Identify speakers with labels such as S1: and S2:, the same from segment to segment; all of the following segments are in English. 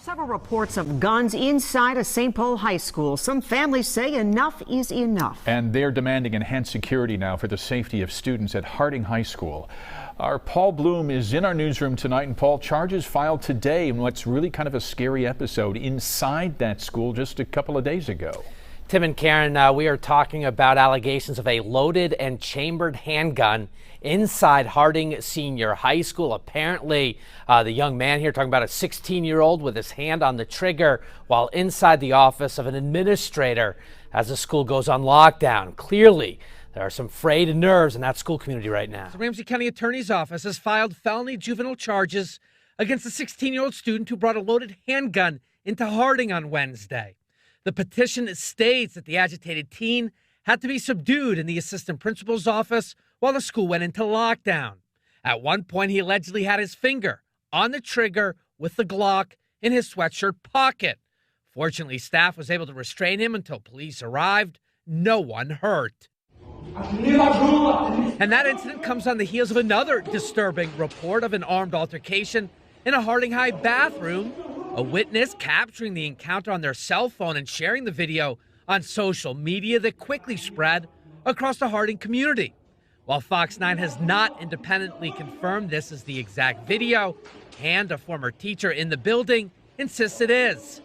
S1: Several reports of guns inside a St. Paul high school. Some families say enough is enough.
S2: And they're demanding enhanced security now for the safety of students at Harding High School. Our Paul Bloom is in our newsroom tonight. And Paul, charges filed today in what's really kind of a scary episode inside that school just a couple of days ago.
S3: Tim and Karen, we are talking about allegations of a loaded and chambered handgun inside Harding Senior High School. Apparently, the young man here, talking about a 16-year-old with his hand on the trigger while inside the office of an administrator as the school goes on lockdown. Clearly, there are some frayed nerves in that school community right now.
S4: The Ramsey County Attorney's Office has filed felony juvenile charges against a 16-year-old student who brought a loaded handgun into Harding on Wednesday. The petition states that the agitated teen had to be subdued in the assistant principal's office while the school went into lockdown. At one point, he allegedly had his finger on the trigger with the Glock in his sweatshirt pocket. Fortunately, staff was able to restrain him until police arrived. No one hurt. And that incident comes on the heels of another disturbing report of an armed altercation in a Harding High bathroom. A witness capturing the encounter on their cell phone and sharing the video on social media that quickly spread across the Harding community. While Fox 9 has not independently confirmed this is the exact video, and a former teacher in the building insists it is.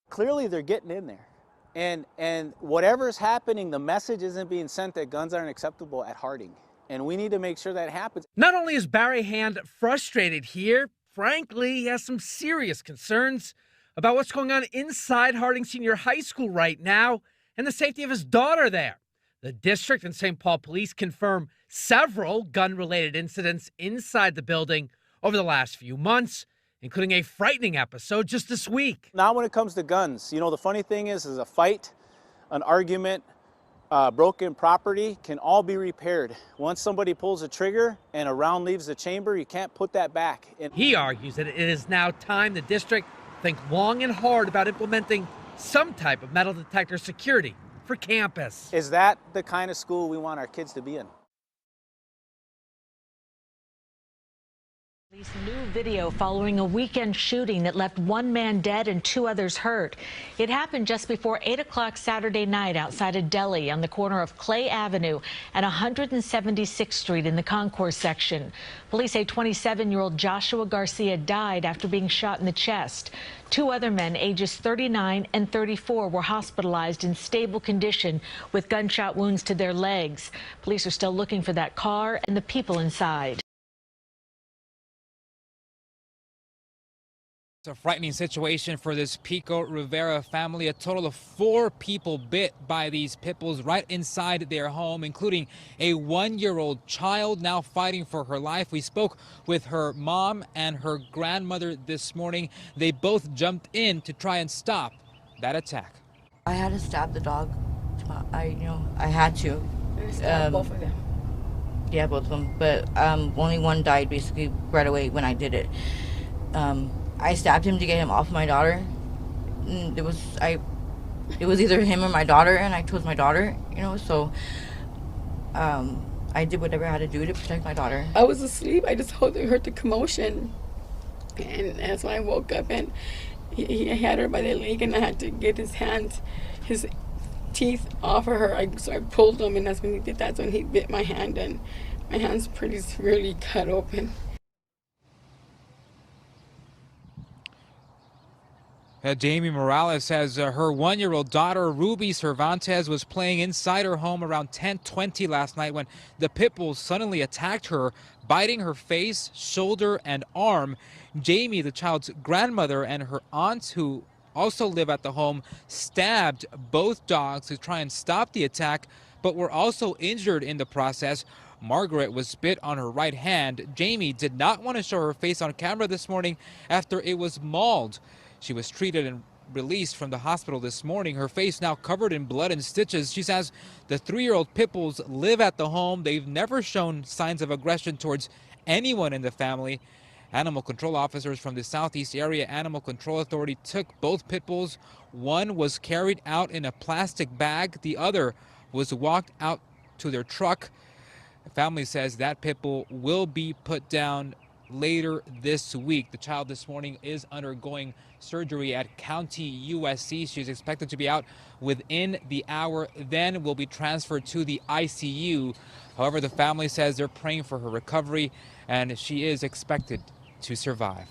S5: Clearly they're getting in there. And whatever's happening, the message isn't being sent that guns aren't acceptable at Harding. And we need to make sure that happens.
S4: Not only is Barry Hand frustrated here, frankly, he has some serious concerns about what's going on inside Harding Senior High School right now and the safety of his daughter there. The district and St. Paul police confirm several gun-related incidents inside the building over the last few months, including a frightening episode just this week.
S5: Now when it comes to guns, you know, the funny thing is a fight, an argument, broken property can all be repaired. Once somebody pulls a trigger and a round leaves the chamber, you can't put that back.
S4: He argues that it is now time the district think long and hard about implementing some type of metal detector security for campus.
S5: Is that the kind of school we want our kids to be in?
S6: New video following a weekend shooting that left one man dead and two others hurt. It happened just before 8 o'clock Saturday night outside of Delhi on the corner of Clay Avenue and 176th Street in the Concourse section. Police say 27-year-old Joshua Garcia died after being shot in the chest. Two other men, ages 39 and 34, were hospitalized in stable condition with gunshot wounds to their legs. Police are still looking for that car and the people inside.
S7: It's a frightening situation for this Pico Rivera family. A total of 4 people bit by these pit bulls right inside their home, including a 1-year-old child now fighting for her life. We spoke with her mom and her grandmother this morning. They both jumped in to try and stop that attack.
S8: I had to stab the dog. I had to.
S9: Both of them?
S8: Yeah, both of them. But only one died basically right away when I did it. I stabbed him to get him off my daughter. It was either him or my daughter, and I chose my daughter, so I did whatever I had to do to protect my daughter.
S9: I was asleep. I just heard the commotion, and that's when I woke up, and he had her by the leg, and I had to get his teeth off of her. So I pulled him, and that's when he did that. That's when he bit my hand, and my hand's pretty severely cut open.
S7: Jamie Morales says her 1-year-old daughter, Ruby Cervantes, was playing inside her home around 10:20 last night when the pit bulls suddenly attacked her, biting her face, shoulder, and arm. Jamie, the child's grandmother, and her aunt, who also live at the home, stabbed both dogs to try and stop the attack, but were also injured in the process. Margaret was bit on her right hand. Jamie did not want to show her face on camera this morning after it was mauled. She was treated and released from the hospital this morning. Her face now covered in blood and stitches. She says the 3-year-old pit bulls live at the home. They've never shown signs of aggression towards anyone in the family. Animal control officers from the Southeast Area Animal Control Authority took both pit bulls. One was carried out in a plastic bag. The other was walked out to their truck. The family says that pit bull will be put down later this week. The child this morning is undergoing surgery at County USC. She's expected to be out within the hour, then will be transferred to the ICU. However, the family says they're praying for her recovery and she is expected to survive.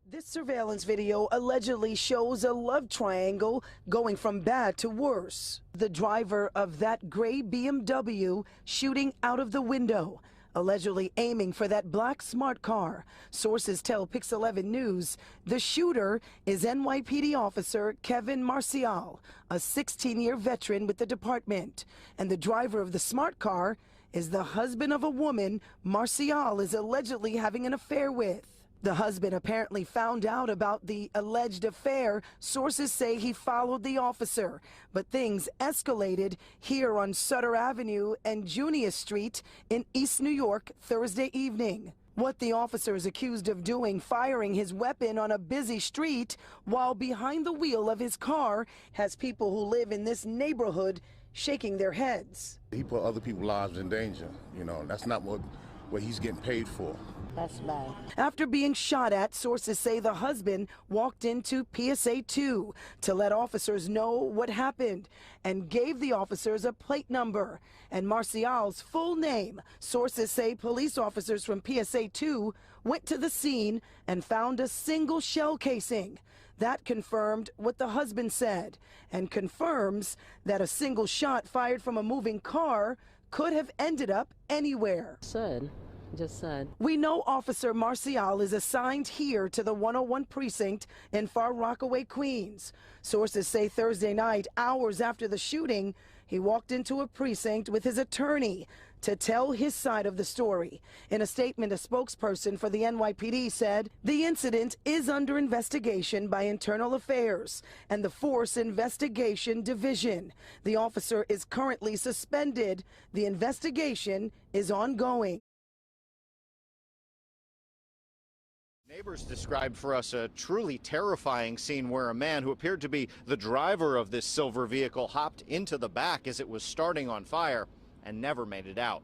S10: This surveillance video allegedly shows a love triangle going from bad to worse. The driver of that gray BMW shooting out of the window, allegedly aiming for that black smart car. Sources tell Pix 11 News the shooter is NYPD officer Kevin Marcial, a 16-year veteran with the department. And the driver of the smart car is the husband of a woman Marcial is allegedly having an affair with. The husband apparently found out about the alleged affair. Sources say he followed the officer, but things escalated here on Sutter Avenue and Junius Street in East New York Thursday evening. What the officer is accused of doing, firing his weapon on a busy street while behind the wheel of his car, has people who live in this neighborhood shaking their heads.
S11: He put other people's lives in danger. You know, that's not what he's getting paid for.
S10: That's bad. After being shot at, sources say the husband walked into PSA 2 to let officers know what happened and gave the officers a plate number and Marcial's full name. Sources say police officers from PSA 2 went to the scene and found a single shell casing. That confirmed what the husband said and confirms that a single shot fired from a moving car could have ended up anywhere.
S12: Just said.
S10: We know Officer Marcial is assigned here to the 101 precinct in Far Rockaway, Queens. Sources say Thursday night, hours after the shooting, he walked into a precinct with his attorney to tell his side of the story. In a statement, a spokesperson for the NYPD said the incident is under investigation by Internal Affairs and the Force Investigation Division. The officer is currently suspended. The investigation is ongoing.
S13: Neighbors described for us a truly terrifying scene where a man who appeared to be the driver of this silver vehicle hopped into the back as it was starting on fire and never made it out.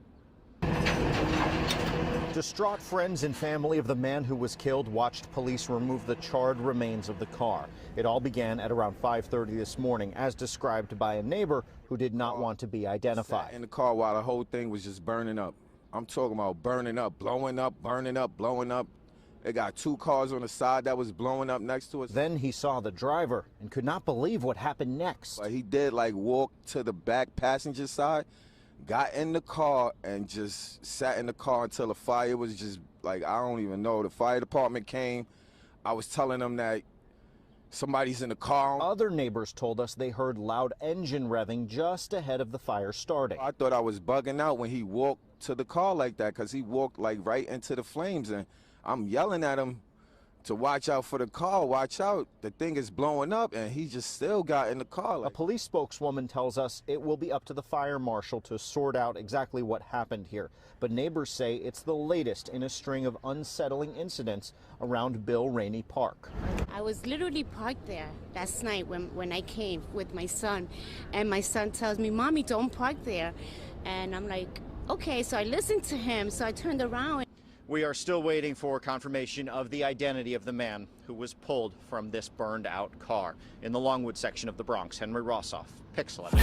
S13: Distraught friends and family of the man who was killed watched police remove the charred remains of the car. It all began at around 5:30 this morning, as described by a neighbor who did not want to be identified.
S14: In the car while the whole thing was just burning up. I'm talking about burning up, blowing up, burning up, blowing up. It got two cars on the side that was blowing up next to us.
S13: Then he saw the driver and could not believe what happened next.
S14: He did walk to the back passenger side, got in the car and just sat in the car until the fire was just I don't even know. The fire department came. I was telling them that somebody's in the car.
S13: Other neighbors told us they heard loud engine revving just ahead of the fire starting.
S14: I thought I was bugging out when he walked to the car like that, because he walked right into the flames, and I'm yelling at him to watch out for the car, watch out. The thing is blowing up, and he just still got in the car.
S13: A police spokeswoman tells us it will be up to the fire marshal to sort out exactly what happened here. But neighbors say it's the latest in a string of unsettling incidents around Bill Rainey Park.
S15: I was literally parked there last night when I came with my son, and my son tells me, "Mommy, don't park there." And I'm like, okay, so I listened to him, so I turned around.
S13: We are still waiting for confirmation of the identity of the man who was pulled from this burned out car in the Longwood section of the Bronx. Henry Rossoff, Pix 11.